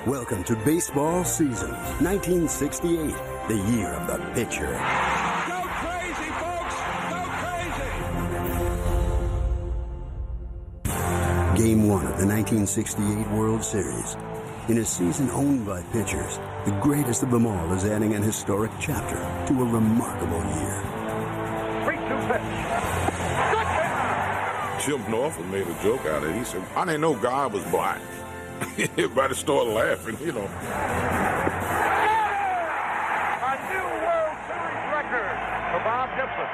Welcome to baseball season 1968, the year of the pitcher. Go crazy, folks! Go crazy! Game 1 of the 1968 World Series. In a season owned by pitchers, the greatest of them all is adding an historic chapter to a remarkable year. 3-2 pitch. Good pitch! Jim Norfolk made a joke out of it. He said, I didn't know God was black. Everybody started laughing, you know. A new World Series record for Bob Gibson.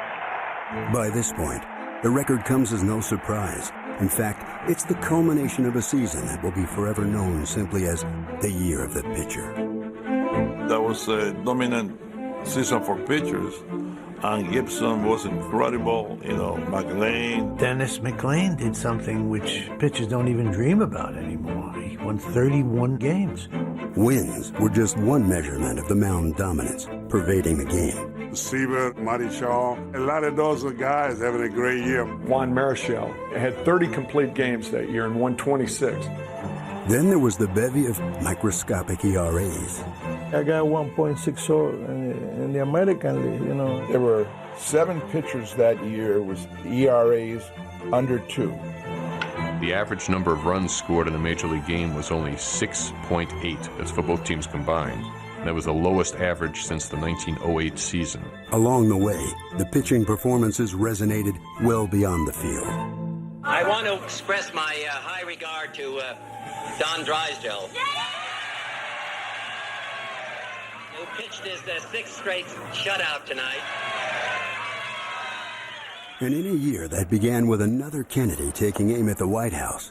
By this point, the record comes as no surprise. In fact, it's the culmination of a season that will be forever known simply as the year of the pitcher. That was a dominant season for pitchers. And Gibson was incredible, McLain. Dennis McLain did something which pitchers don't even dream about anymore. He won 31 games. Wins were just one measurement of the mound dominance pervading the game. Seaver, Marty Shaw, a lot of those guys having a great year. Juan Marichal had 30 complete games that year and won 26. Then there was the bevy of microscopic ERAs. I got 1.60 in the American League, There were 7 pitchers that year with ERAs under 2. The average number of runs scored in a Major League game was only 6.8. That's for both teams combined. That was the lowest average since the 1908 season. Along the way, the pitching performances resonated well beyond the field. I want to express my high regard to Don Drysdale, who pitched his 6th straight shutout tonight. And in a year that began with another Kennedy taking aim at the White House.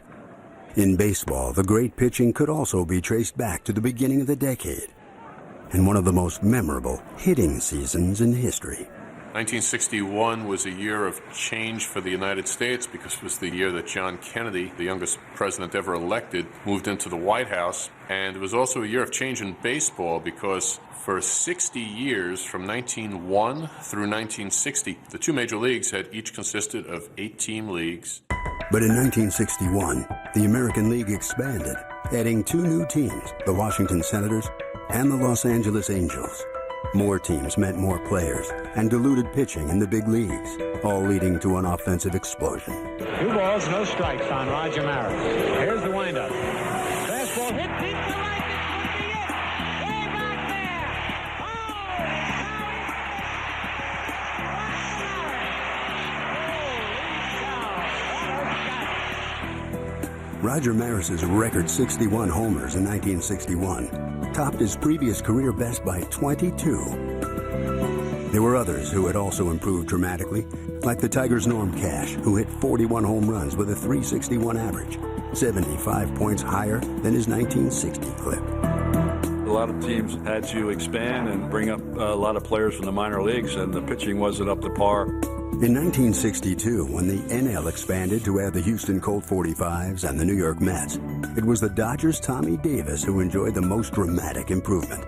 In baseball, the great pitching could also be traced back to the beginning of the decade, and one of the most memorable hitting seasons in history. 1961 was a year of change for the United States because it was the year that John Kennedy, the youngest president ever elected, moved into the White House. And it was also a year of change in baseball because for 60 years, from 1901 through 1960, the 2 major leagues had each consisted of 8-team leagues. But in 1961, the American League expanded, adding 2 new teams, the Washington Senators and the Los Angeles Angels. More teams meant more players and diluted pitching in the big leagues, all leading to an offensive explosion. 2 balls, no strikes on Roger Maris. Here's the windup. Fastball hit deep to right. Roger Maris's record 61 homers in 1961 topped his previous career best by 22. There were others who had also improved dramatically, like the Tigers' Norm Cash, who hit 41 home runs with a .361 average, 75 points higher than his 1960 clip. A lot of teams had to expand and bring up a lot of players from the minor leagues, and the pitching wasn't up to par. In 1962, when the NL expanded to add the Houston Colt 45s and the New York Mets, it was the Dodgers' Tommy Davis who enjoyed the most dramatic improvement,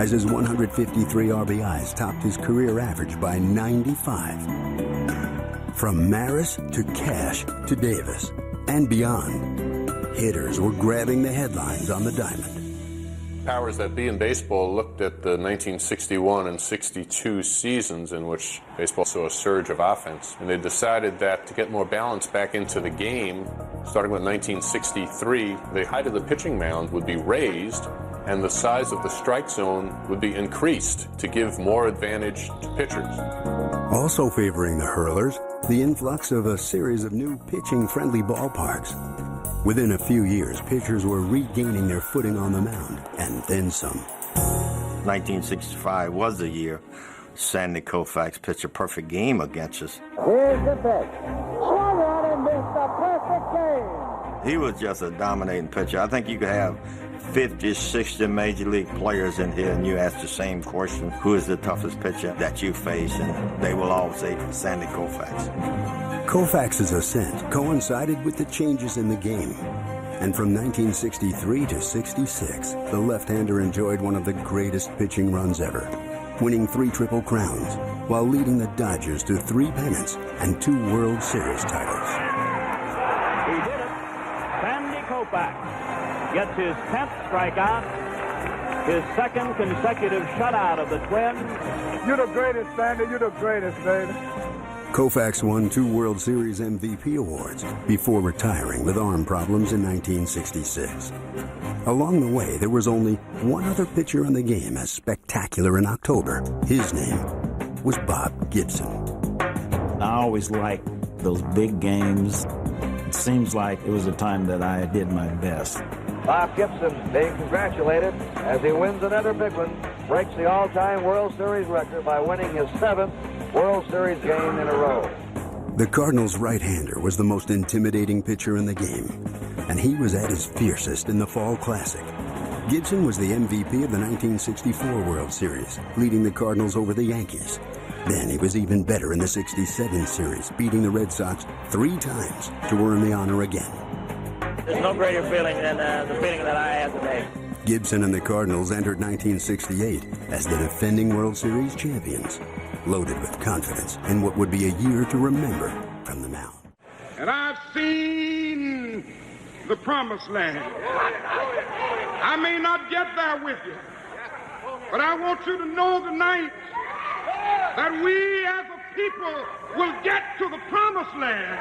as his 153 RBIs topped his career average by 95. From Maris to Cash to Davis and beyond, hitters were grabbing the headlines on the diamond. Powers that be in baseball looked at the 1961 and 62 seasons in which baseball saw a surge of offense, and they decided that to get more balance back into the game, starting with 1963, the height of the pitching mound would be raised and the size of the strike zone would be increased to give more advantage to pitchers. Also favoring the hurlers, the influx of a series of new pitching-friendly ballparks. Within a few years, pitchers were regaining their footing on the mound, and then some. 1965 was the year Sandy Koufax pitched a perfect game against us. Here's the pitch. Swung on and missed a perfect game. He was just a dominating pitcher. I think you could have 50, 60 major league players in here, and you ask the same question, who is the toughest pitcher that you face? And they will all say Sandy Koufax. Koufax's ascent coincided with the changes in the game. And from 1963 to 66, the left-hander enjoyed one of the greatest pitching runs ever, winning 3 Triple Crowns while leading the Dodgers to 3 pennants and 2 World Series titles. He did it. Sandy Koufax. gets his 10th strikeout, his second consecutive shutout of the Twins. You're the greatest, Sandy. You're the greatest, baby. Koufax won 2 World Series MVP awards before retiring with arm problems in 1966. Along the way, there was only one other pitcher in the game as spectacular in October. His name was Bob Gibson. I always liked those big games. It seems like it was a time that I did my best. Bob Gibson being congratulated as he wins another big one, breaks the all-time World Series record by winning his 7th World Series game in a row. The Cardinals' right-hander was the most intimidating pitcher in the game, and he was at his fiercest in the Fall Classic. Gibson was the MVP of the 1964 World Series, leading the Cardinals over the Yankees. Then he was even better in the 67 series, beating the Red Sox 3 times to earn the honor again. There's no greater feeling than the feeling that I have today. Gibson and the Cardinals entered 1968 as the defending World Series champions, loaded with confidence in what would be a year to remember from the mound. And I've seen the promised land. I may not get there with you, but I want you to know tonight that we as a people will get to the promised land.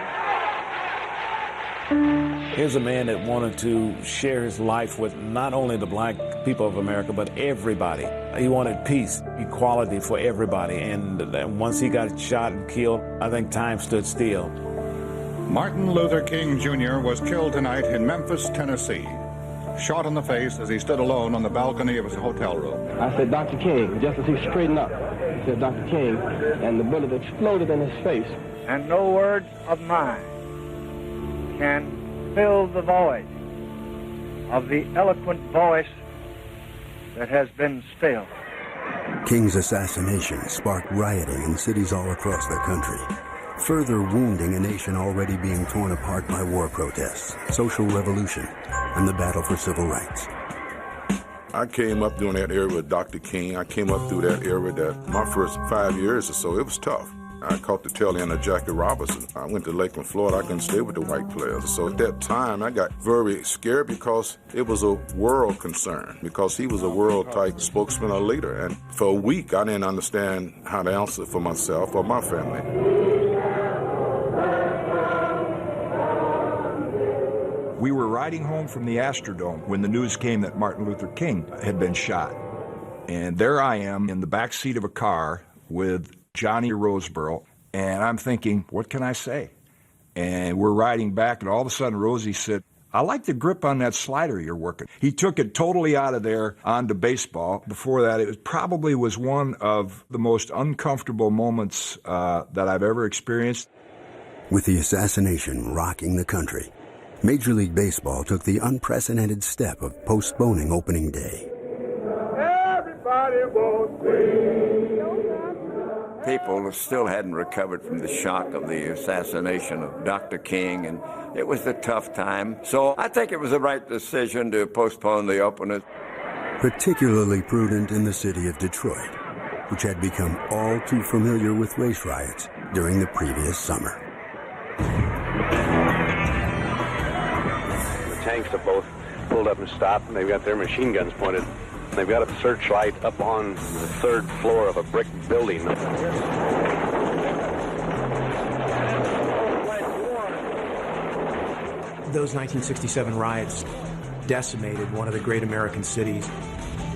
Here's a man that wanted to share his life with not only the black people of America, but everybody. He wanted peace, equality for everybody. And once he got shot and killed, I think time stood still. Martin Luther King Jr. was killed tonight in Memphis, Tennessee, shot in the face as he stood alone on the balcony of his hotel room. I said, Dr. King, just as he straightened up, he said, Dr. King, and the bullet exploded in his face. And no words of mine can fill the void of the eloquent voice that has been stilled. King's assassination sparked rioting in cities all across the country, further wounding a nation already being torn apart by war protests, social revolution, and the battle for civil rights. I came up during that era with Dr. King. I came up through that era that my first 5 years or so, it was tough. I caught the tail end of Jackie Robinson. I went to Lakeland, Florida. I couldn't stay with the white players. So at that time, I got very scared because it was a world concern, because he was a world-type spokesman or leader. And for a week, I didn't understand how to answer for myself or my family. We were riding home from the Astrodome when the news came that Martin Luther King had been shot. And there I am in the back seat of a car with Johnny Roseborough, and I'm thinking, what can I say? And we're riding back, and all of a sudden Rosie said, I like the grip on that slider you're working. He took it totally out of there onto baseball. Before that, it probably was one of the most uncomfortable moments that I've ever experienced. With the assassination rocking the country, Major League Baseball took the unprecedented step of postponing opening day. Everybody wants me. People still hadn't recovered from the shock of the assassination of Dr. King, and it was a tough time. So I think it was the right decision to postpone the opening. Particularly prudent in the city of Detroit, which had become all too familiar with race riots during the previous summer. The tanks have both pulled up and stopped, and they've got their machine guns pointed. They've got a searchlight up on the 3rd floor of a brick building. Those 1967 riots decimated one of the great American cities.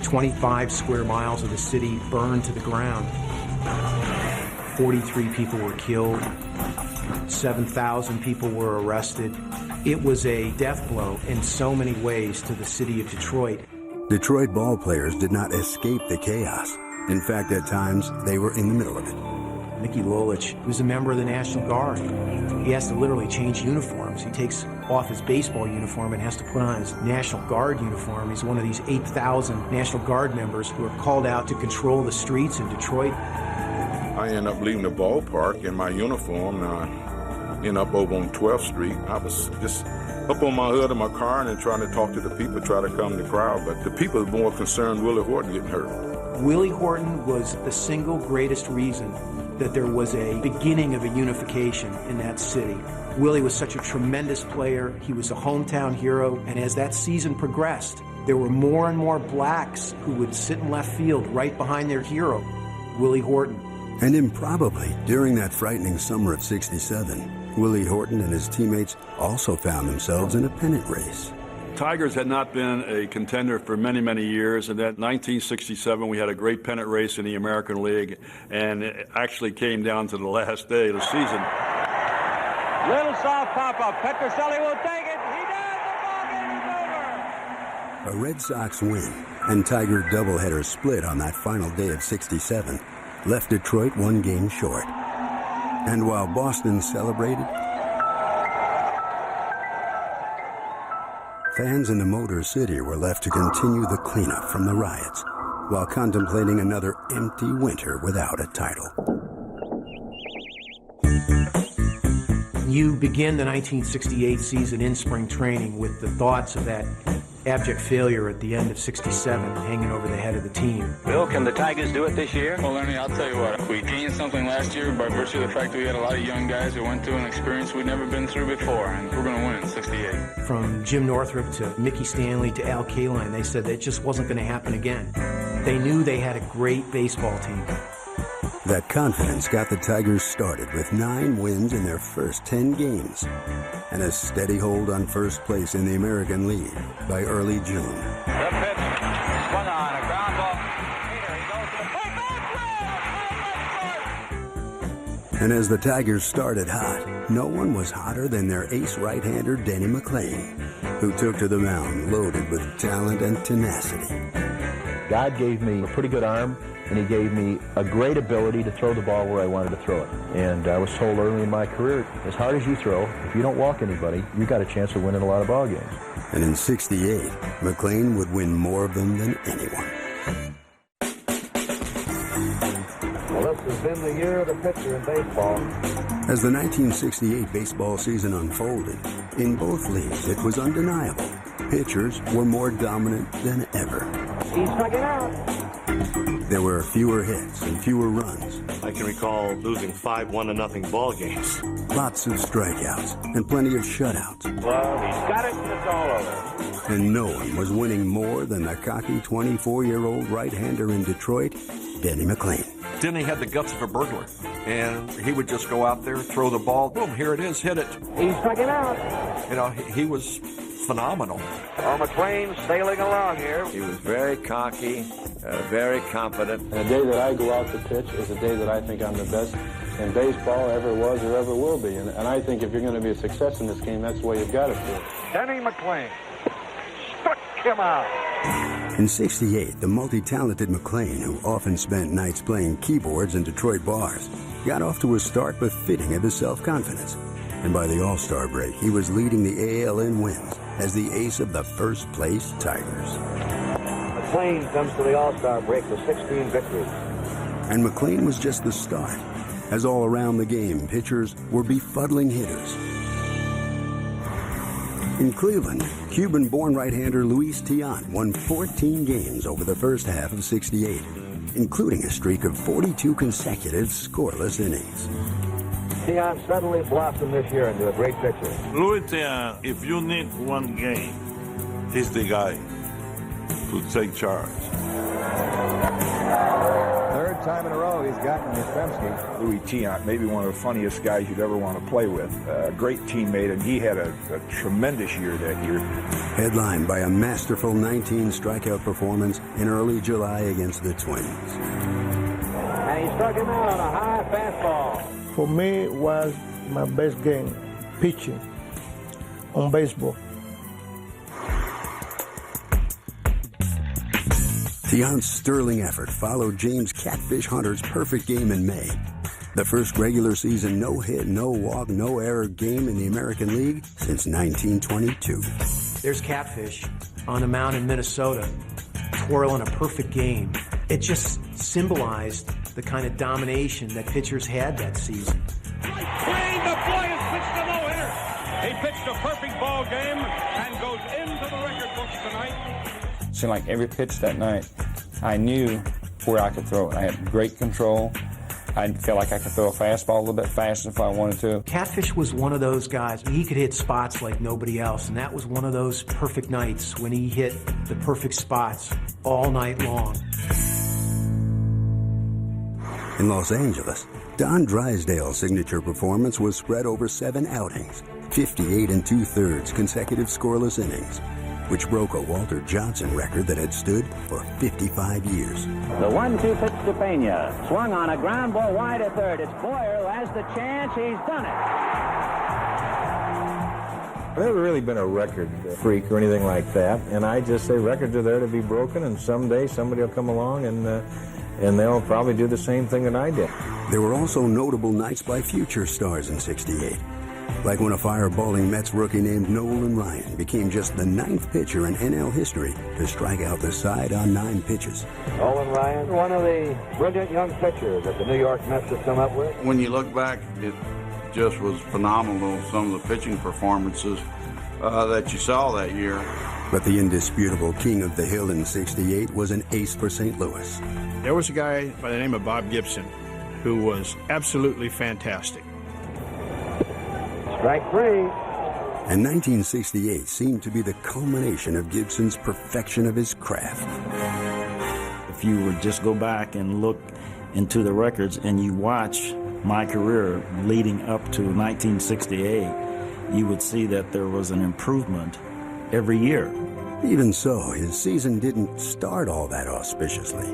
25 square miles of the city burned to the ground. 43 people were killed. 7,000 people were arrested. It was a death blow in so many ways to the city of Detroit. Detroit ballplayers did not escape the chaos. In fact, at times, they were in the middle of it. Mickey Lolich was a member of the National Guard. He has to literally change uniforms. He takes off his baseball uniform and has to put on his National Guard uniform. He's one of these 8,000 National Guard members who are called out to control the streets in Detroit. I ended up leaving the ballpark in my uniform. I ended up over on 12th Street. I was just up on my hood of my car and then trying to talk to the people, try to calm the crowd. But the people were more concerned Willie Horton getting hurt. Willie Horton was the single greatest reason that there was a beginning of a unification in that city. Willie was such a tremendous player. He was a hometown hero. And as that season progressed, there were more and more blacks who would sit in left field right behind their hero, Willie Horton. And improbably, during that frightening summer of '67, Willie Horton and his teammates also found themselves in a pennant race. Tigers had not been a contender for many, many years, and that 1967 we had a great pennant race in the American League, and it actually came down to the last day of the season. Little soft pop-up. Petrocelli will take it. He does. The ball game is over. A Red Sox win and Tiger doubleheader split on that final day of '67 left Detroit 1 game short. And while Boston celebrated, fans in the Motor City were left to continue the cleanup from the riots while contemplating another empty winter without a title. You begin the 1968 season in spring training with the thoughts of that abject failure at the end of '67 hanging over the head of the team. Bill, can the Tigers do it this year? Well, Lenny, I'll tell you what. We gained something last year by virtue of the fact that we had a lot of young guys who went through an experience we'd never been through before, and we're going to win in '68. From Jim Northrup to Mickey Stanley to Al Kaline, they said that just wasn't going to happen again. They knew they had a great baseball team. That confidence got the Tigers started with 9 wins in their first 10 games and a steady hold on first place in the American League by early June. The pitch swung on, a ground ball. Peter, he goes to the plate. And as the Tigers started hot, no one was hotter than their ace right-hander Denny McLain, who took to the mound loaded with talent and tenacity. God gave me a pretty good arm, and he gave me a great ability to throw the ball where I wanted to throw it. And I was told early in my career, as hard as you throw, if you don't walk anybody, you got a chance of winning a lot of ball games. And in '68, McLain would win more of them than anyone. Well, this has been the year of the pitcher in baseball. As the 1968 baseball season unfolded, in both leagues it was undeniable. Pitchers were more dominant than ever. He's striking out. There were fewer hits and fewer runs. I can recall losing 5 1-0 ball games. Lots of strikeouts and plenty of shutouts. Well, he's got it and it's all over. And no one was winning more than the cocky 24-year-old right-hander in Detroit, Denny McLain. Denny had the guts of a burglar, and he would just go out there, throw the ball, boom, here it is, hit it. He's striking out. You know, he was phenomenal. Oh, McLain sailing along here. He was very cocky, very confident. And the day that I go out to pitch is the day that I think I'm the best in baseball ever was or ever will be. And I think if you're going to be a success in this game, that's the way you've got to do it. Denny McLain struck him out. In '68, the multi-talented McLain, who often spent nights playing keyboards in Detroit bars, got off to a start befitting of his self-confidence. And by the All-Star break, he was leading the AL in wins as the ace of the first-place Tigers. McLain comes to the All-Star break with 16 victories. And McLain was just the start, as all around the game, pitchers were befuddling hitters. In Cleveland, Cuban-born right-hander Luis Tiant won 14 games over the first half of '68, including a streak of 42 consecutive scoreless innings. Tiant suddenly blossomed this year into a great pitcher. Luis Tiant, if you need one game, he's the guy to take charge. Third time in a row he's gotten Yastrzemski. Louis Tiant, maybe one of the funniest guys you'd ever want to play with. A great teammate, and he had a tremendous year that year. Headlined by a masterful 19 strikeout performance in early July against the Twins. And he struck him out on a high fastball. For me, it was my best game, pitching on baseball. Tiant's sterling effort followed James Catfish Hunter's perfect game in May. The first regular season no-hit, no-walk, no-error game in the American League since 1922. There's Catfish on the mound in Minnesota, twirling a perfect game. It just symbolized the kind of domination that pitchers had that season. Swing, the boy has pitched a no-hitter. He pitched a perfect ball game and goes into the record books tonight. Seemed like every pitch that night, I knew where I could throw it. I had great control. I feel like I could throw a fastball a little bit faster if I wanted to. Catfish was one of those guys. He could hit spots like nobody else, and that was one of those perfect nights when he hit the perfect spots all night long. In Los Angeles, Don Drysdale's signature performance was spread over 7 outings, 58 2/3 consecutive scoreless innings, which broke a Walter Johnson record that had stood for 55 years. The 1-2 pitch to Pena. Swung on a ground ball wide at third. It's Boyer who has the chance. He's done it. I've never really been a record freak or anything like that, and I just say records are there to be broken, and someday somebody will come along and they'll probably do the same thing that I did. There were also notable nights by future stars in '68, like when a fireballing Mets rookie named Nolan Ryan became just the 9th pitcher in NL history to strike out the side on 9 pitches. Nolan Ryan, one of the brilliant young pitchers that the New York Mets have come up with. When you look back, it just was phenomenal, some of the pitching performances that you saw that year. But the indisputable king of the hill in '68 was an ace for St. Louis. There was a guy by the name of Bob Gibson who was absolutely fantastic. Strike 3. And 1968 seemed to be the culmination of Gibson's perfection of his craft. If you would just go back and look into the records and you watch my career leading up to 1968, you would see that there was an improvement every year. Even so, his season didn't start all that auspiciously.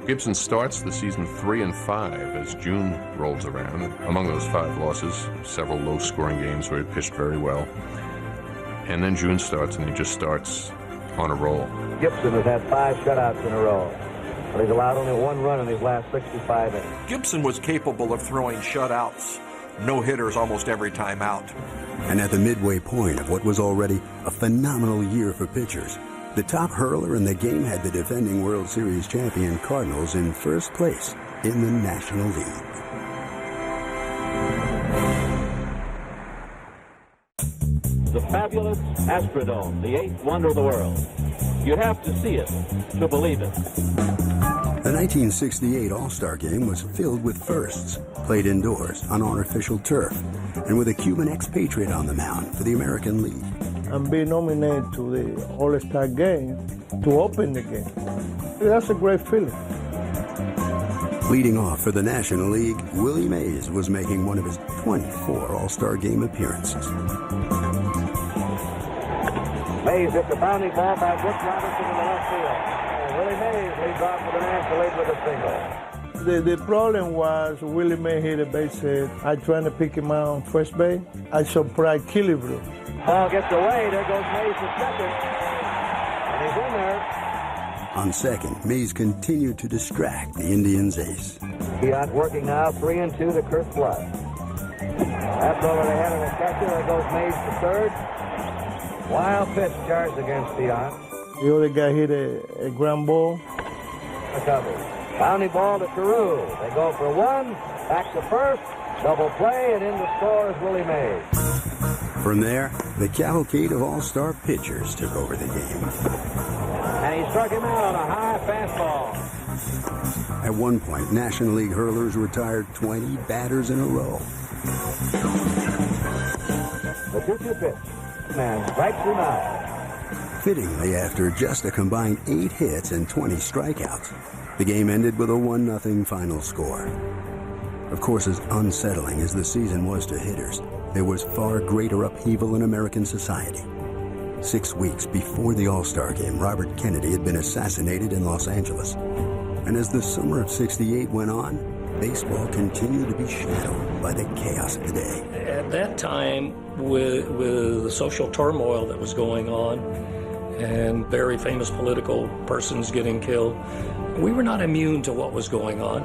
Gibson starts the season 3-5 as June rolls around. Among those 5 losses, several low-scoring games where he pitched very well. And then June starts, and he just starts on a roll. Gibson has had 5 shutouts in a row, but he's allowed only 1 run in his last 65 innings. Gibson was capable of throwing shutouts, no-hitters almost every time out. And at the midway point of what was already a phenomenal year for pitchers, the top hurler in the game had the defending World Series champion Cardinals in first place in the National League. The fabulous Astrodome, the 8th wonder of the world. You have to see it to believe it. The 1968 All-Star Game was filled with firsts, played indoors on artificial turf, and with a Cuban expatriate on the mound for the American League. And being nominated to the All-Star Game to open the game. That's a great feeling. Leading off for the National League, Willie Mays was making one of his 24 All-Star Game appearances. Mays hits the bounding ball by Brooks Robinson in the left field. And Willie Mays leads off for the National League with a single. The problem was Willie Mays hit a base hit. I tried to pick him out on first base. I surprised Killebrew. Ball gets away. There goes Mays to second. And he's in there. On second, Mays continued to distract the Indians' ace. Keon working now, 3-2 to Kurt Flood. That's over the head of the catcher. There goes Mays to third. Wild pitch charged against Keon. The other guy hit a ground ball. Recovery. Bounding ball to Carew. They go for 1. Back to first. Double play, and in to score is Willie Mays. From there, the cavalcade of all-star pitchers took over the game. And he struck him out on a high fastball. At one point, National League hurlers retired 20 batters in a row. The 2-2 pitch. Man, strikes him out. Fittingly, after just a combined 8 hits and 20 strikeouts, the game ended with a 1-0 final score. Of course, as unsettling as the season was to hitters, there was far greater upheaval in American society. 6 weeks before the All-Star Game, Robert Kennedy had been assassinated in Los Angeles. And as the summer of '68 went on, baseball continued to be shadowed by the chaos of the day. At that time, with the social turmoil that was going on and very famous political persons getting killed, we were not immune to what was going on.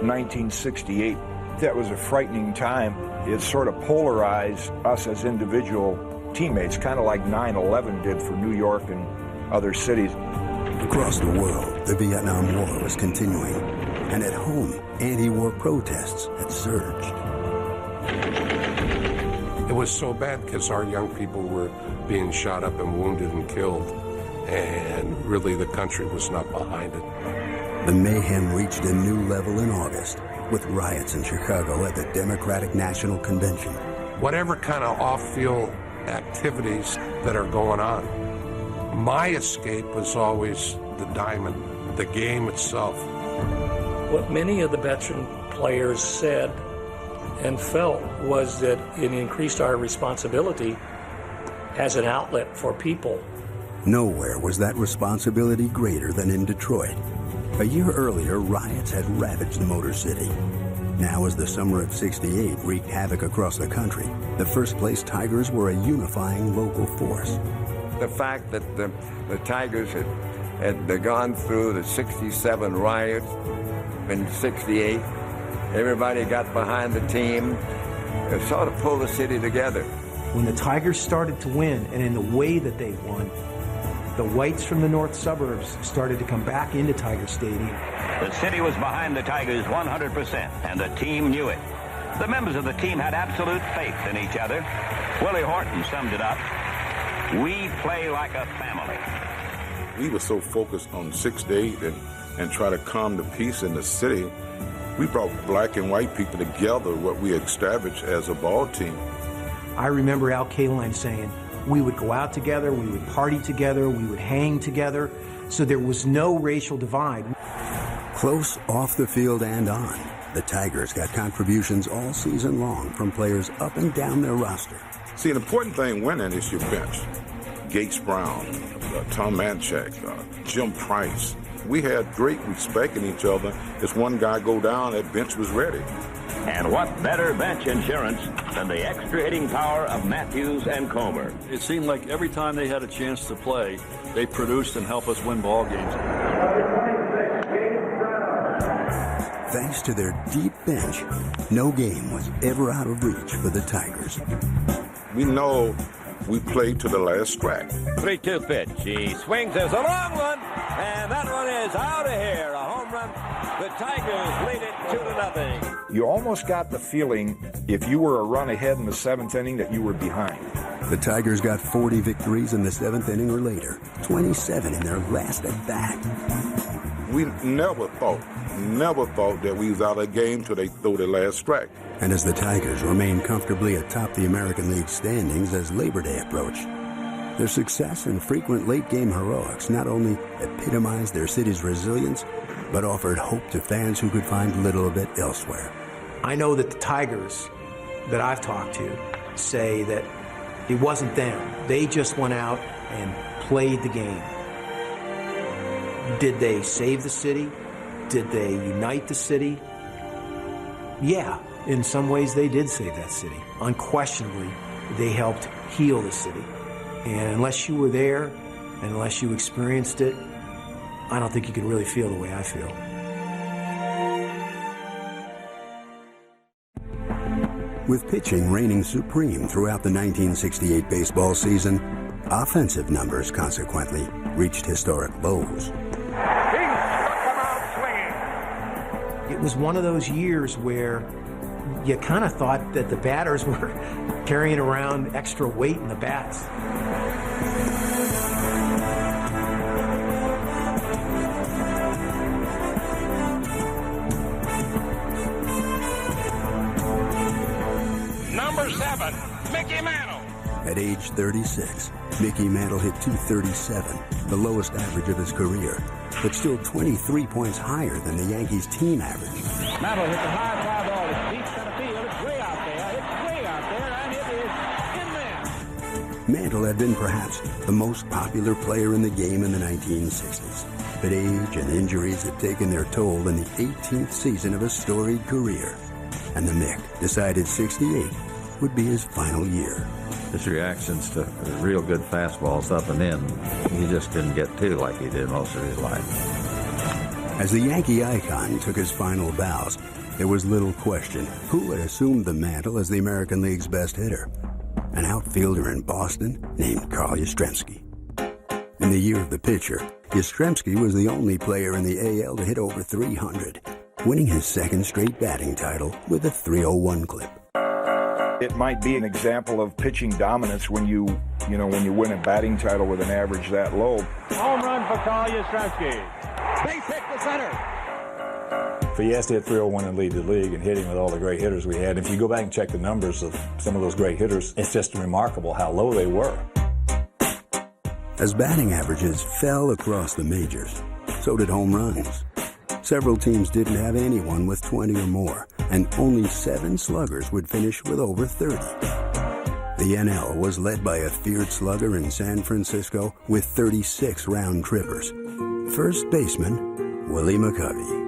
1968, that was a frightening time. It sort of polarized us as individual teammates, kind of like 9/11 did for New York and other cities. Across the world, the Vietnam War was continuing, and at home, anti-war protests had surged. It was so bad because our young people were being shot up and wounded and killed, and really the country was not behind it. The mayhem reached a new level in August with riots in Chicago at the Democratic National Convention. Whatever kind of off-field activities that are going on, my escape was always the diamond, the game itself. What many of the veteran players said and felt was that it increased our responsibility as an outlet for people. Nowhere was that responsibility greater than in Detroit. A year earlier, riots had ravaged the Motor City. Now, as the summer of '68 wreaked havoc across the country, the first-place Tigers were a unifying local force. The fact that the Tigers had gone through the '67 riots in '68, everybody got behind the team. It sort of pulled the city together. When the Tigers started to win, and in the way that they won, the whites from the north suburbs started to come back into Tiger Stadium. The city was behind the Tigers 100%, and the team knew it. The members of the team had absolute faith in each other. Willie Horton summed it up. We play like a family. We were so focused on 6-8 and try to calm the peace in the city. We brought black and white people together, what we established as a ball team. I remember Al Kaline saying, we would go out together, we would party together, we would hang together, so there was no racial divide. Close, off the field, and on, the Tigers got contributions all season long from players up and down their roster. See, an important thing winning is your bench. Gates Brown, Tom Manchak, Jim Price. We had great respect in each other. As one guy go down, that bench was ready. And what better bench insurance than the extra hitting power of Matthews and Comer? It seemed like every time they had a chance to play, they produced and helped us win ball games. Thanks to their deep bench, no game was ever out of reach for the Tigers. We know we played to the last strike. 3-2 pitch. He swings. There's a long one, and that one is out of here. A home run. The Tigers lead it 2-0. You almost got the feeling, if you were a run ahead in the 7th inning, that you were behind. The Tigers got 40 victories in the 7th inning or later, 27 in their last at-bat. We never thought that we was out of the game till they threw the last strike. And as the Tigers remained comfortably atop the American League standings as Labor Day approached, their success and frequent late-game heroics not only epitomized their city's resilience, but offered hope to fans who could find little of it elsewhere. I know that the Tigers that I've talked to say that it wasn't them. They just went out and played the game. Did they save the city? Did they unite the city? Yeah, in some ways they did save that city. Unquestionably, they helped heal the city. And unless you were there, and unless you experienced it, I don't think you could really feel the way I feel. With pitching reigning supreme throughout the 1968 baseball season, offensive numbers consequently reached historic lows. It was one of those years where you kind of thought that the batters were carrying around extra weight in the bats. Number 7, Mickey Mantle. At age 36, Mickey Mantle hit .237, the lowest average of his career, but still 23 points higher than the Yankees' team average. Mantle hits a high fly ball. It's deep center field. It's way out there. It's way out there, and it is in there. Mantle had been perhaps the most popular player in the game in the 1960s, but age and injuries had taken their toll in the 18th season of his storied career, and the Mick decided '68 would be his final year. His reactions to real good fastballs up and in, he just didn't get to like he did most of his life. As the Yankee icon took his final bows, there was little question who had assumed the mantle as the American League's best hitter. An outfielder in Boston named Carl Yastrzemski. In the year of the pitcher, Yastrzemski was the only player in the AL to hit over 300, winning his second straight batting title with a .301 clip. It might be an example of pitching dominance when you win a batting title with an average that low. Home run for Carl Yastrzemski. Base hit to center. For yes, he had 301 and lead the league and hitting with all the great hitters we had. If you go back and check the numbers of some of those great hitters, it's just remarkable how low they were. As batting averages fell across the majors, so did home runs. Several teams didn't have anyone with 20 or more, and only 7 sluggers would finish with over 30. The NL was led by a feared slugger in San Francisco with 36 round trippers. First baseman, Willie McCovey.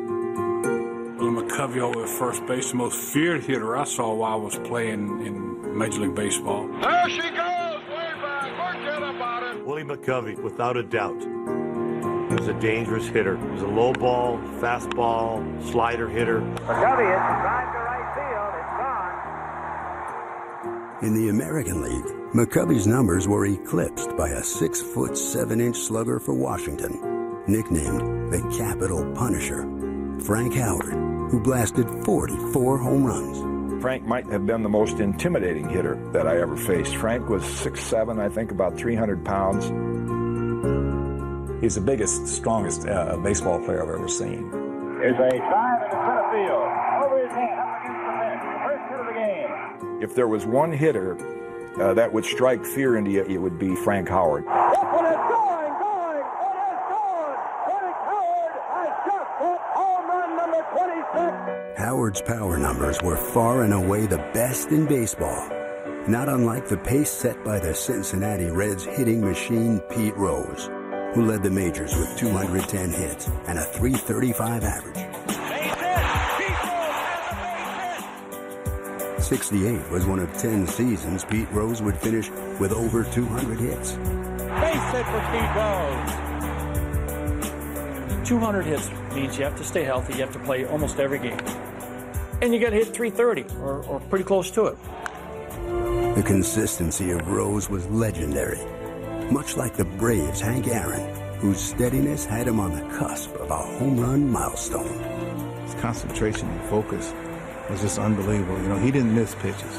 Willie McCovey over at first base, the most feared hitter I saw while I was playing in Major League Baseball. There she goes, way back. Forget about it. Willie McCovey, without a doubt. He was a dangerous hitter. He was a low ball, fastball, slider hitter. McCovey is drive to right field. It's gone. In the American League, McCovey's numbers were eclipsed by a 6-foot 7-inch slugger for Washington, nicknamed the Capital Punisher, Frank Howard, who blasted 44 home runs. Frank might have been the most intimidating hitter that I ever faced. Frank was 6'7", I think about 300 pounds. He's the biggest, strongest baseball player I've ever seen. There's a drive in the center field. Over his head, up against the fence. First hit of the game. If there was one hitter that would strike fear into you, it would be Frank Howard. That one is going. It is gone. Frank Howard has just hit home run number 26. Howard's power numbers were far and away the best in baseball, not unlike the pace set by the Cincinnati Reds hitting machine Pete Rose, who led the majors with 210 hits and a .335 average. 68 was one of 10 seasons Pete Rose would finish with over 200 hits. Base hit for Pete Rose. 200 hits means you have to stay healthy. You have to play almost every game. And you got to hit 330 or pretty close to it. The consistency of Rose was legendary, much like the Braves' Hank Aaron, whose steadiness had him on the cusp of a home run milestone. His concentration and focus was just unbelievable. You know, he didn't miss pitches.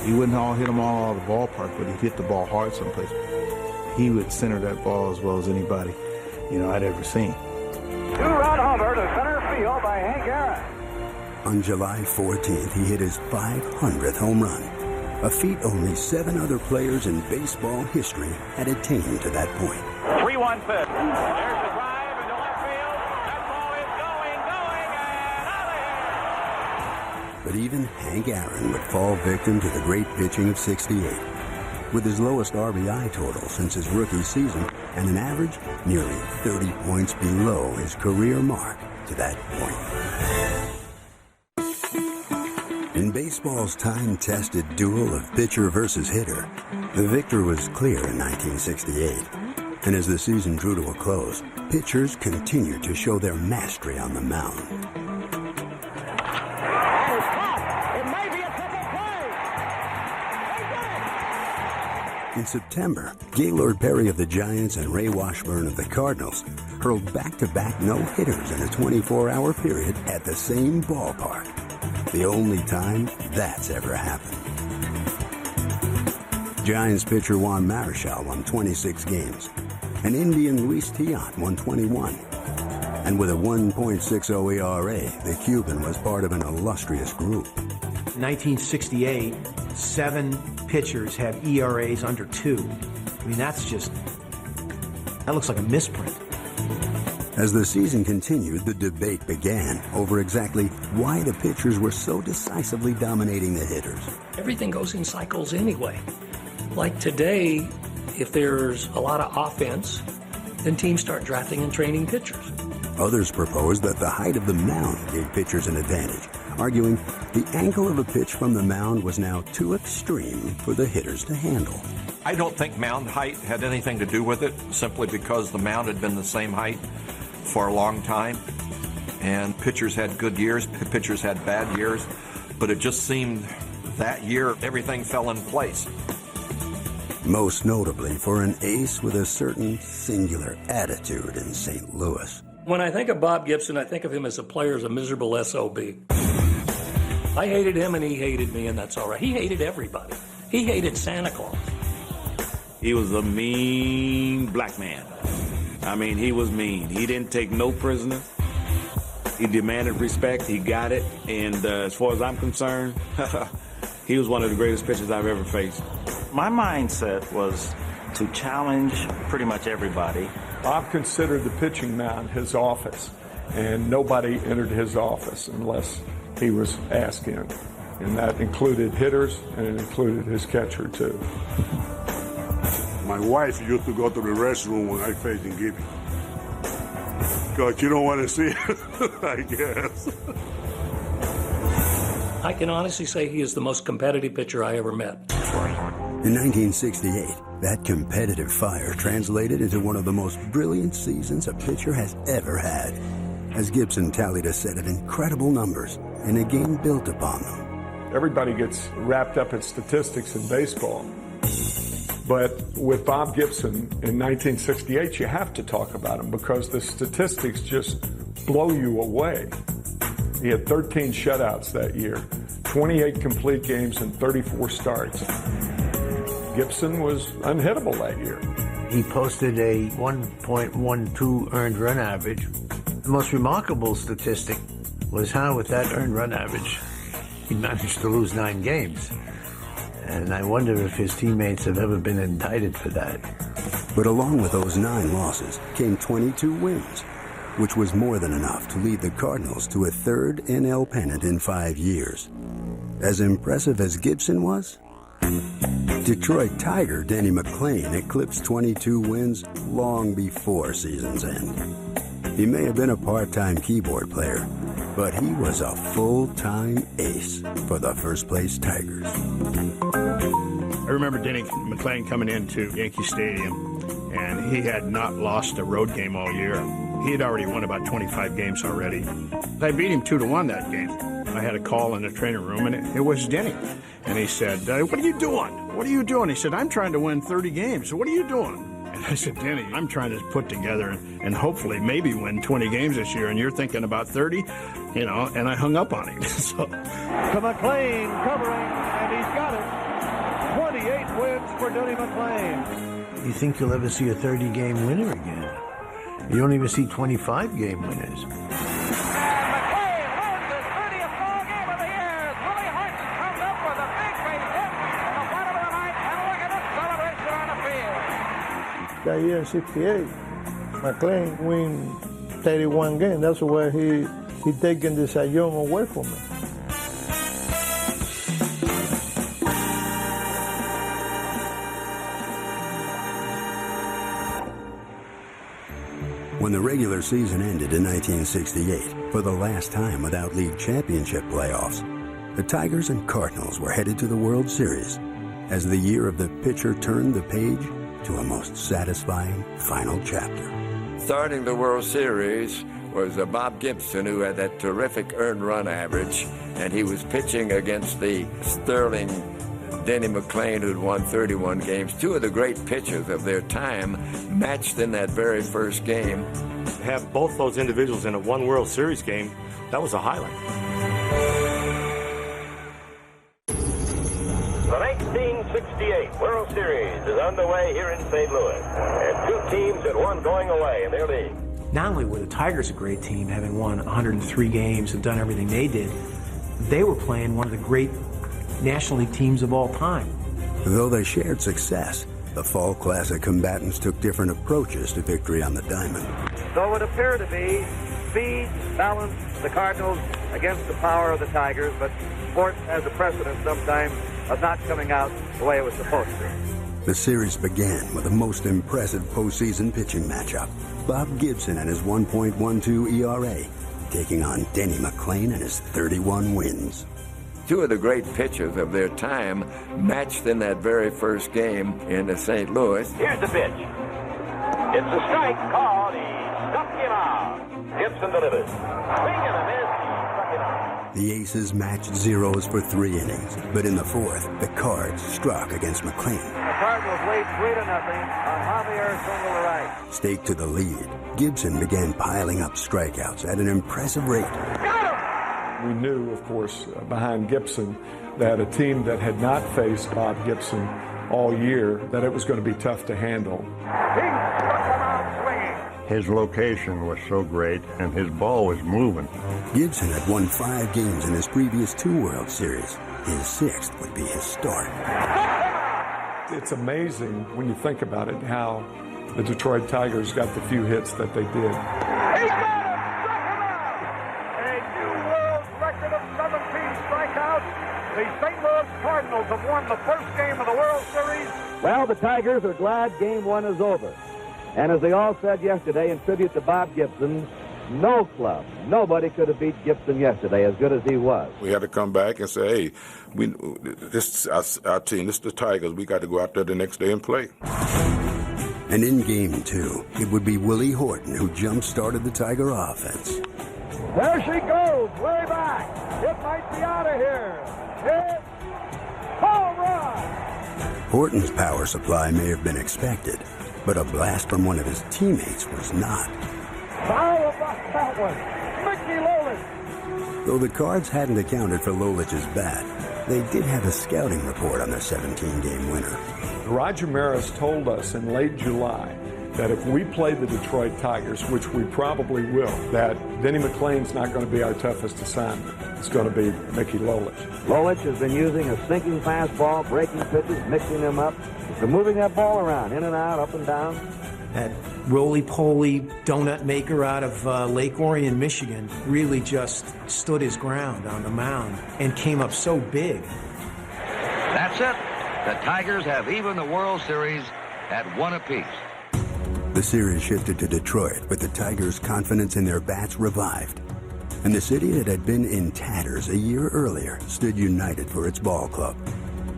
He wouldn't hit them all out of the ballpark, but he hit the ball hard someplace. He would center that ball as well as anybody, I'd ever seen. 2-run homer to center field by Hank Aaron. On July 14th, he hit his 500th home run, a feat only 7 other players in baseball history had attained to that point. 3-1 pitch. There's the drive into left field. That ball is going, and out of here. But even Hank Aaron would fall victim to the great pitching of 68, with his lowest RBI total since his rookie season and an average nearly 30 points below his career mark to that point. In baseball's time-tested duel of pitcher versus hitter, the victor was clear in 1968. And as the season drew to a close, pitchers continued to show their mastery on the mound. It may be a triple play. In September, Gaylord Perry of the Giants and Ray Washburn of the Cardinals hurled back-to-back no-hitters in a 24-hour period at the same ballpark. The only time that's ever happened. Giants pitcher Juan Marichal won 26 games, and Indian Luis Tiant won 21. And with a 1.60 ERA, the Cuban was part of an illustrious group. 1968, 7 pitchers had ERAs under 2. I mean, that looks like a misprint. As the season continued, the debate began over exactly why the pitchers were so decisively dominating the hitters. Everything goes in cycles anyway. Like today, if there's a lot of offense, then teams start drafting and training pitchers. Others proposed that the height of the mound gave pitchers an advantage, arguing the angle of a pitch from the mound was now too extreme for the hitters to handle. I don't think mound height had anything to do with it, simply because the mound had been the same height for a long time, and pitchers had good years, pitchers had bad years, but it just seemed that year everything fell in place. Most notably for an ace with a certain singular attitude in St. Louis. When I think of Bob Gibson, I think of him as a player as a miserable SOB. I hated him and he hated me, and that's all right. He hated everybody. He hated Santa Claus. He was a mean black man. I mean, he was mean. He didn't take no prisoners. He demanded respect. He got it. And as far as I'm concerned, he was one of the greatest pitchers I've ever faced. My mindset was to challenge pretty much everybody. Bob considered the pitching mound his office, and nobody entered his office unless he was asked in. And that included hitters, and it included his catcher, too. My wife used to go to the restroom when I faced in Gibson. Because you don't want to see it, I guess. I can honestly say he is the most competitive pitcher I ever met. In 1968, that competitive fire translated into one of the most brilliant seasons a pitcher has ever had, as Gibson tallied a set of incredible numbers in a game built upon them. Everybody gets wrapped up in statistics in baseball. But with Bob Gibson in 1968, you have to talk about him because the statistics just blow you away. He had 13 shutouts that year, 28 complete games, and 34 starts. Gibson was unhittable that year. He posted a 1.12 earned run average. The most remarkable statistic was how, with that earned run average, he managed to lose 9 games. And I wonder if his teammates have ever been indicted for that. But along with those 9 losses came 22 wins, which was more than enough to lead the Cardinals to a 3rd NL pennant in 5 years. As impressive as Gibson was, Detroit Tiger Denny McLain eclipsed 22 wins long before season's end. He may have been a part-time keyboard player, but he was a full-time ace for the first-place Tigers. I remember Denny McLain coming into Yankee Stadium, and he had not lost a road game all year. He had already won about 25 games already. I beat him 2-1 that game. I had a call in the training room, and it was Denny. And he said, what are you doing? What are you doing? He said, I'm trying to win 30 games. What are you doing? And I said, Denny, I'm trying to put together and hopefully maybe win 20 games this year, and you're thinking about 30, and I hung up on him. So. To McLain covering, and he's got it. 28 wins for Denny McLain. You think you'll ever see a 30-game winner again? You don't even see 25-game winners. That year in 68, McLain win 31 games. That's where he taken the Cy Young away from me. When the regular season ended in 1968, for the last time without league championship playoffs, the Tigers and Cardinals were headed to the World Series as the year of the pitcher turned the page to a most satisfying final chapter. Starting the World Series was Bob Gibson, who had that terrific earned run average, and he was pitching against the sterling Denny McLain, who'd won 31 games. 2 of the great pitchers of their time matched in that very first game. To have both those individuals in a one World Series game, that was a highlight. The 1968 World Series is underway here in St. Louis, and 2 teams and 1 going away in their league. Not only were the Tigers a great team, having won 103 games and done everything they did, they were playing one of the great National League teams of all time. Though they shared success, the Fall Classic combatants took different approaches to victory on the diamond. Though it would appear to be speed, balance, the Cardinals against the power of the Tigers, but sports has a precedent sometimes of not coming out the way it was supposed to. The series began with the most impressive postseason pitching matchup. Bob Gibson and his 1.12 ERA taking on Denny McLain and his 31 wins. 2 of the great pitchers of their time matched in that very first game in St. Louis. Here's the pitch. It's a strike called. He struck him out. Gibson delivers. Swing and a miss. He struck him out. The Aces matched zeros for 3 innings, but in the 4th, the Cards struck against McLain. The Cardinals lead 3-0 on Javier single to right. Staked to the lead, Gibson began piling up strikeouts at an impressive rate. We knew, of course, behind Gibson, that a team that had not faced Bob Gibson all year, that it was going to be tough to handle. His location was so great, and his ball was moving. Gibson had won 5 games in his previous 2 World Series. His 6th would be his start. It's amazing when you think about it how the Detroit Tigers got the few hits that they did. He got him! Struck him out! A new world record of 17 strikeouts. The St. Louis Cardinals have won the first game of the World Series. Well, the Tigers are glad Game 1 is over. And as they all said yesterday in tribute to Bob Gibson, no club, nobody could have beat Gibson yesterday as good as he was. We had to come back and say, hey, this is our team, this is the Tigers. We got to go out there the next day and play. And in Game 2, it would be Willie Horton who jump-started the Tiger offense. There she goes, way back. It might be out of here. It's home run. Horton's power supply may have been expected, but a blast from one of his teammates was not. How about that one? Mickey Lolich. Though the Cards hadn't accounted for Lolich's bat, they did have a scouting report on their 17-game winner. Roger Maris told us in late July that if we play the Detroit Tigers, which we probably will, that Denny McLain's not going to be our toughest assignment. It's going to be Mickey Lolich. Lolich has been using a sinking fastball, breaking pitches, mixing them up. He's been moving that ball around, in and out, up and down. That roly-poly donut maker out of Lake Orion, Michigan, really just stood his ground on the mound and came up so big. That's it. The Tigers have even the World Series at 1 apiece. The series shifted to Detroit with the Tigers' confidence in their bats revived. And the city that had been in tatters a year earlier stood united for its ball club.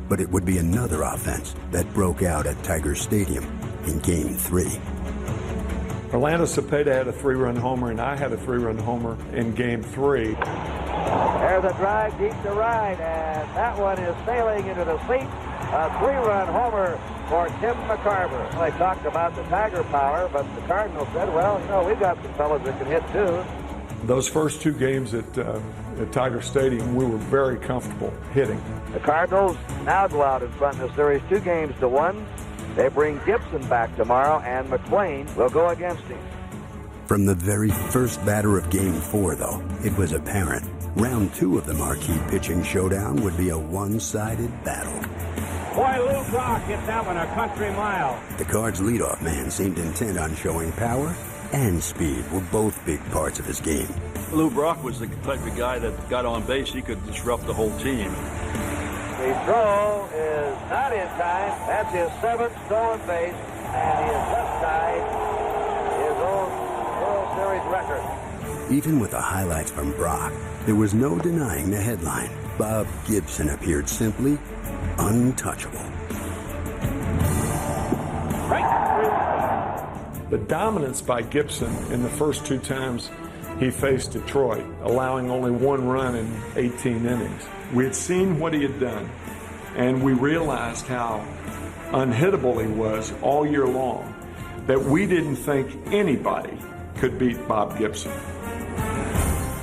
But it would be another offense that broke out at Tiger Stadium in Game 3. Orlando Cepeda had a 3-run homer, and I had a 3-run homer in Game 3. There's a drive deep to right, and that one is sailing into the seat. A 3-run homer for Tim McCarver. They talked about the Tiger power, but the Cardinals said, well, you know, we've got some fellas that can hit too. Those first 2 games at Tiger Stadium, we were very comfortable hitting. The Cardinals now go out in front in the series 2-1. They bring Gibson back tomorrow, and McLain will go against him. From the very first batter of Game 4, though, it was apparent round 2 of the marquee pitching showdown would be a one-sided battle. Boy, Lou Brock hit that one a country mile. The Cards' leadoff man seemed intent on showing power and speed were both big parts of his game. Lou Brock was the type of guy that got on base. He could disrupt the whole team. The throw is not in time. That's his 7th stolen base, and he has just tied his own World Series record. Even with the highlights from Brock, there was no denying the headline. Bob Gibson appeared simply untouchable. The dominance by Gibson in the first 2 times he faced Detroit, allowing only 1 run in 18 innings. We had seen what he had done, and we realized how unhittable he was all year long, that we didn't think anybody could beat Bob Gibson.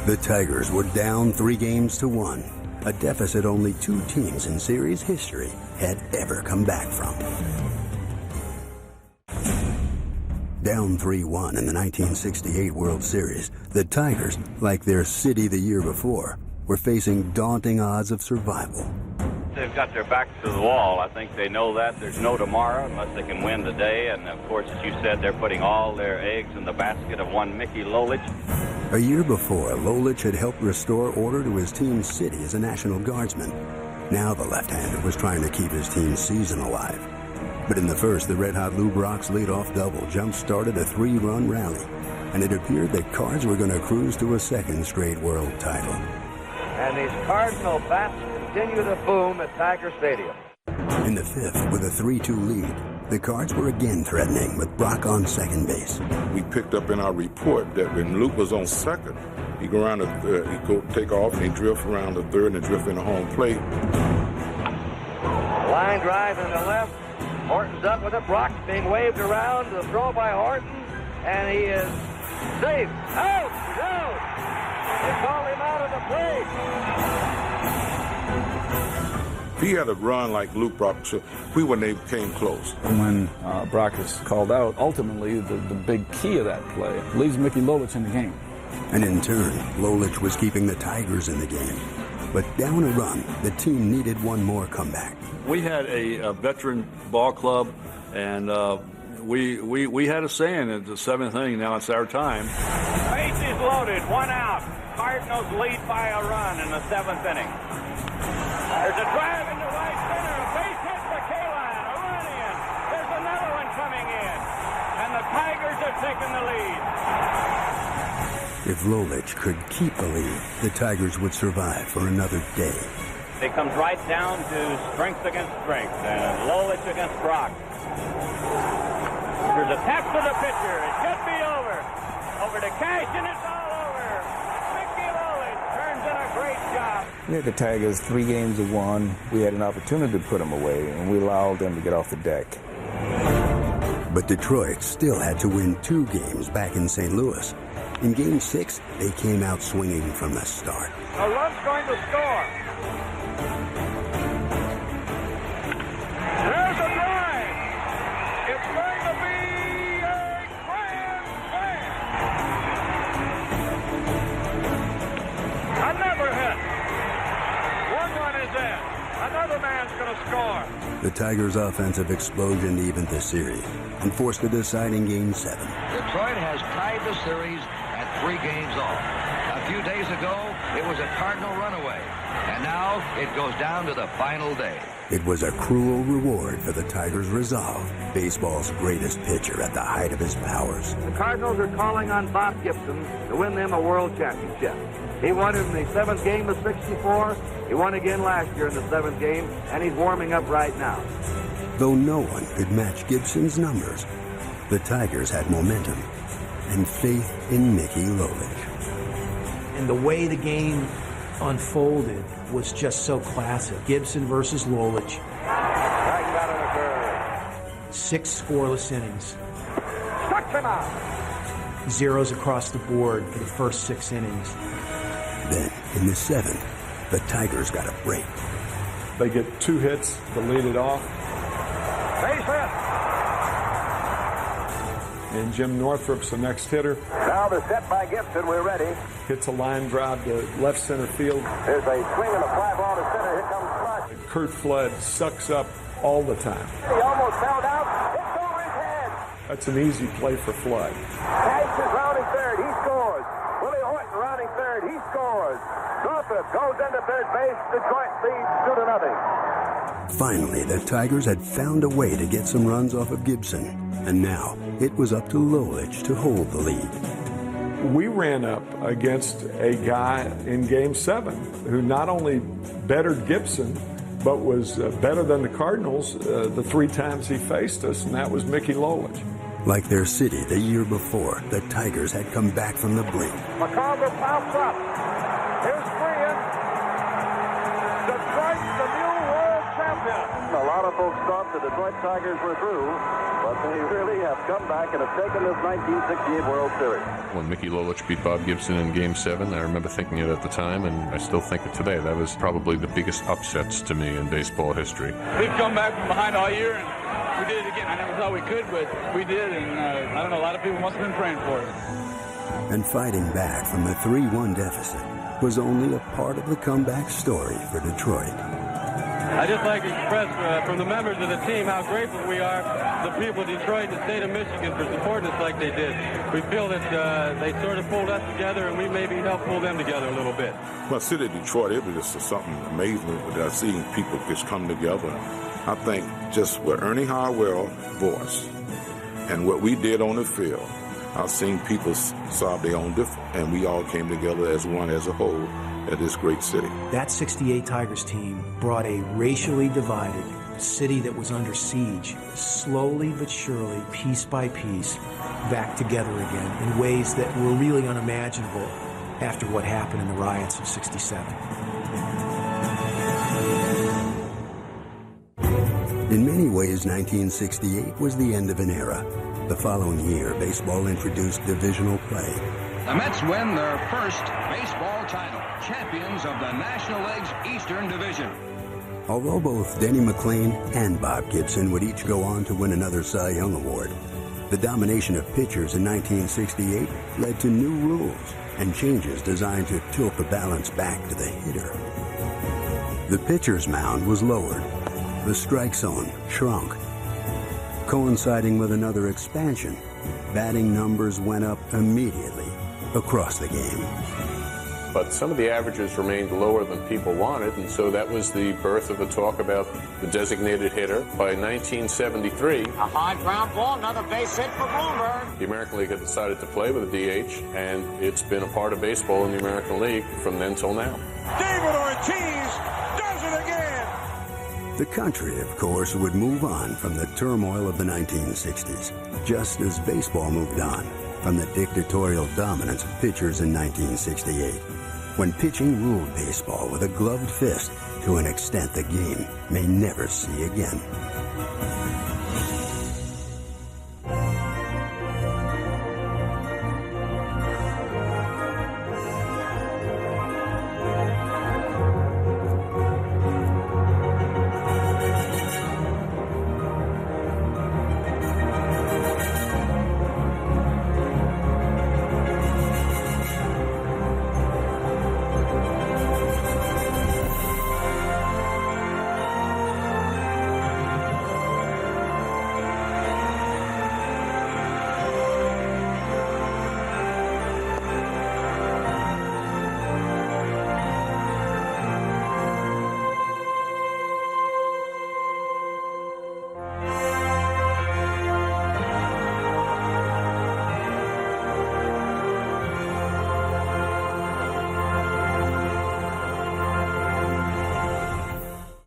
The Tigers were down 3-1, a deficit only 2 teams in series history had ever come back from. Down 3-1 in the 1968 World Series, the Tigers, like their city the year before, were facing daunting odds of survival. They've got their backs to the wall. I think they know that. There's no tomorrow unless they can win today. And, of course, as you said, they're putting all their eggs in the basket of one Mickey Lolich. A year before, Lolich had helped restore order to his team's city as a National Guardsman. Now the left-hander was trying to keep his team's season alive. But in the first, the red-hot Lou Brock's leadoff double jump-started a 3-run rally, and it appeared that Cards were going to cruise to a 2nd straight world title. And these Cardinal bats continue to boom at Tiger Stadium. In the 5th, with a 3-2 lead, the Cards were again threatening with Brock on second base. We picked up in our report that when Luke was on second, he'd go around, he'd go take off and he'd drift around the third and drift in the home plate. Line drive in the left. Horton's up with it. Brock's being waved around. The throw by Horton, and he is safe. Out! Out! They called him out of the plate. If he had a run like Luke Brock, we wouldn't have came close. When Brock is called out, ultimately the big key of that play leaves Mickey Lolich in the game. And in turn, Lolich was keeping the Tigers in the game. But down a run, the team needed one more comeback. We had a veteran ball club, and we had a saying at the 7th inning, now it's our time. Bases loaded, 1 out. Cardinals lead by a run in the 7th inning. There's a drive into right center. A base hit for Kaline. A run in. There's another one coming in. And the Tigers are taking the lead. If Lolich could keep the lead, the Tigers would survive for another day. It comes right down to strength against strength. And Lolich against Brock. There's a tap to the pitcher. It should be over. Over to Cash, and it's all over. Mickey Lolich turns in a great job. We had the Tigers 3 games to 1. We had an opportunity to put them away, and we allowed them to get off the deck. But Detroit still had to win 2 games back in St. Louis. In Game 6, they came out swinging from the start. A run's going to score. There's a drive. It's going to be a grand slam. Another hit. 1 run is in. Another man's going to score. The Tigers' offensive explosion evened the series and forced a deciding Game 7. Detroit has tied the series at 3 games off. A few days ago, it was a Cardinal runaway. And now it goes down to the final day. It was a cruel reward for the Tigers' resolve, baseball's greatest pitcher at the height of his powers. The Cardinals are calling on Bob Gibson to win them a world championship. He won in the 7th game of '64. He won again last year in the 7th game, and he's warming up right now. Though no one could match Gibson's numbers, the Tigers had momentum and faith in Mickey Lolich. And the way the game unfolded was just so classic. Gibson versus Lolich. 6 scoreless innings. Struck him out. Zeros across the board for the first 6 innings. Then, in the 7th, the Tigers got a break. They get 2 hits to lead it off. Base hit. And Jim Northrup's the next hitter. Now the set by Gibson. We're ready. Hits a line drive to left center field. There's a swing and a fly ball to center. Here comes Flush. Kurt Flood sucks up all the time. He almost fell down. It's over his head. That's an easy play for Flood. Cash is rounding third. He scores. Willie Horton rounding third. He scores. Northrop goes into third base. Detroit leads 2-0. Finally, the Tigers had found a way to get some runs off of Gibson. And now, it was up to Lolich to hold the lead. We ran up against a guy in Game 7 who not only bettered Gibson, but was better than the Cardinals the 3 times he faced us, and that was Mickey Lolich. Like their city the year before, the Tigers had come back from the brink. McCarver pops up. Here's Freeman. Detroit, the new world champion. A lot of folks thought the Detroit Tigers were through, but they really have come back and have taken this 1968 World Series. When Mickey Lolich beat Bob Gibson in Game 7, I remember thinking it at the time, and I still think it today. That was probably the biggest upsets to me in baseball history. We've come back from behind all year, and we did it again. I never thought we could, but we did, and I don't know, a lot of people must have been praying for us. And fighting back from the 3-1 deficit was only a part of the comeback story for Detroit. I'd just like to express from the members of the team how grateful we are to the people of Detroit and the state of Michigan for supporting us like they did. We feel that they sort of pulled us together, and we maybe helped pull them together a little bit. Well, city of Detroit, it was just something amazing that I seen people just come together. I think just with Ernie Harwell's voice and what we did on the field, I've seen people solve their own difference, and we all came together as one, as a whole, at this great city. That 68 Tigers team brought a racially divided city that was under siege, slowly but surely, piece by piece, back together again in ways that were really unimaginable after what happened in the riots of '67. In many ways, 1968 was the end of an era. The following year, baseball introduced divisional play. The Mets win their first baseball title, champions of the National League's Eastern Division. Although both Denny McLain and Bob Gibson would each go on to win another Cy Young Award, the domination of pitchers in 1968 led to new rules and changes designed to tilt the balance back to the hitter. The pitcher's mound was lowered. The strike zone shrunk. Coinciding with another expansion, batting numbers went up immediately across the game. But some of the averages remained lower than people wanted, and so that was the birth of the talk about the designated hitter. By 1973, a high ground ball, another base hit for Bloomberg. The American League had decided to play with a DH, and it's been a part of baseball in the American League from then till now. David Ortiz does it again! The country, of course, would move on from the turmoil of the 1960s, just as baseball moved on from the dictatorial dominance of pitchers in 1968, when pitching ruled baseball with a gloved fist to an extent the game may never see again.